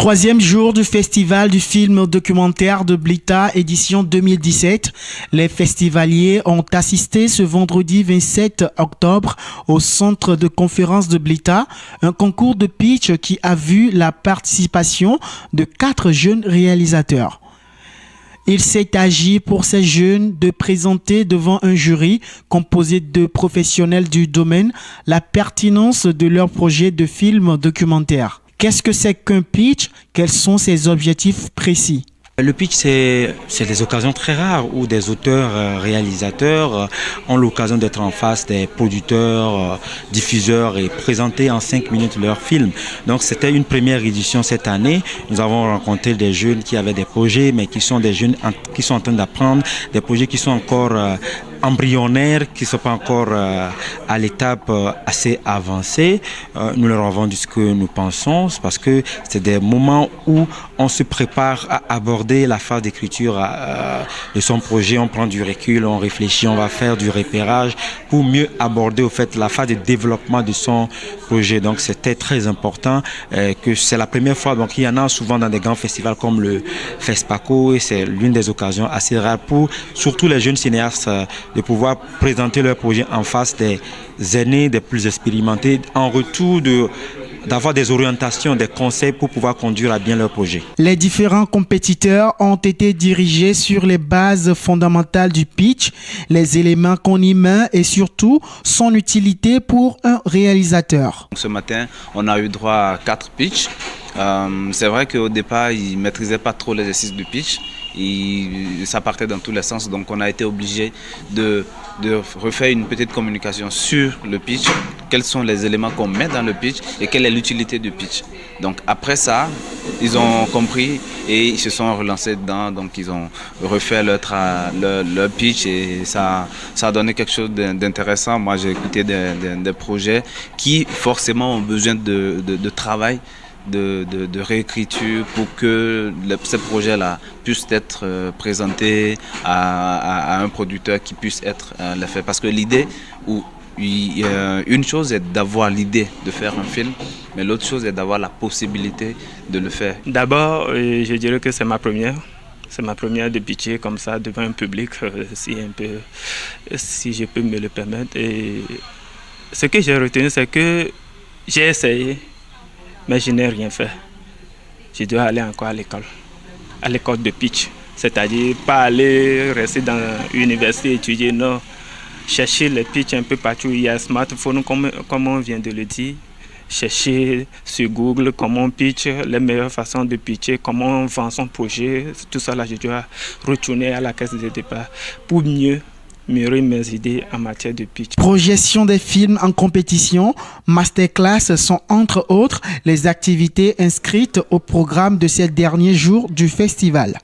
Troisième jour du festival du film documentaire de Blita, édition 2017. Les festivaliers ont assisté ce vendredi 27 octobre au centre de conférence de Blita, un concours de pitch qui a vu la participation de 4 jeunes réalisateurs. Il s'est agi pour ces jeunes de présenter devant un jury composé de professionnels du domaine la pertinence de leur projet de film documentaire. Qu'est-ce que c'est qu'un pitch? Quels sont ses objectifs précis? Le pitch, c'est des occasions très rares où des auteurs, réalisateurs ont l'occasion d'être en face des producteurs, diffuseurs et présenter en 5 minutes leur film. Donc c'était une première édition cette année. Nous avons rencontré des jeunes qui avaient des projets, mais qui sont des jeunes qui sont en train d'apprendre, des projets qui sont encore embryonnaires, qui ne sont pas encore à l'étape assez avancée. Nous leur avons dit ce que nous pensons, parce que c'est des moments où on se prépare à aborder la phase d'écriture de son projet. On prend du recul, on réfléchit, on va faire du repérage pour mieux aborder au fait la phase de développement de son projet. Donc c'était très important que c'est la première fois. Donc il y en a souvent dans des grands festivals comme le FESPACO, et c'est l'une des occasions assez rares pour surtout les jeunes cinéastes de pouvoir présenter leur projet en face des aînés, des plus expérimentés, en retour d'avoir des orientations, des conseils pour pouvoir conduire à bien leur projet. Les différents compétiteurs ont été dirigés sur les bases fondamentales du pitch, les éléments qu'on y met et surtout son utilité pour un réalisateur. Ce matin, on a eu droit à 4 pitchs. C'est vrai qu'au départ, ils ne maîtrisaient pas trop l'exercice du pitch. Ça partait dans tous les sens, donc on a été obligé de refaire une petite communication sur le pitch, quels sont les éléments qu'on met dans le pitch et quelle est l'utilité du pitch. Donc après ça, ils ont compris et ils se sont relancés dedans, donc ils ont refait leur pitch et ça a donné quelque chose d'intéressant. Moi j'ai écouté des projets qui forcément ont besoin de travail, de réécriture pour que ces projets-là puissent être présentés à un producteur qui puisse être le fait. Parce que l'idée, une chose est d'avoir l'idée de faire un film, mais l'autre chose est d'avoir la possibilité de le faire. D'abord, je dirais que c'est ma première. C'est ma première de pitcher comme ça devant un public, si je peux me le permettre. Et ce que j'ai retenu, c'est que j'ai essayé, mais je n'ai rien fait. Je dois aller encore à l'école de pitch. C'est-à-dire pas aller rester dans l'université étudier, non. Chercher les pitchs un peu partout. Il y a un smartphone, comme on vient de le dire. Chercher sur Google comment on pitch, les meilleures façons de pitcher, comment on vend son projet. Tout ça là, je dois retourner à la caisse de départ pour mieux mûrir mes idées en matière de pitch. Projection des films en compétition, masterclass sont entre autres les activités inscrites au programme de ces derniers jours du festival.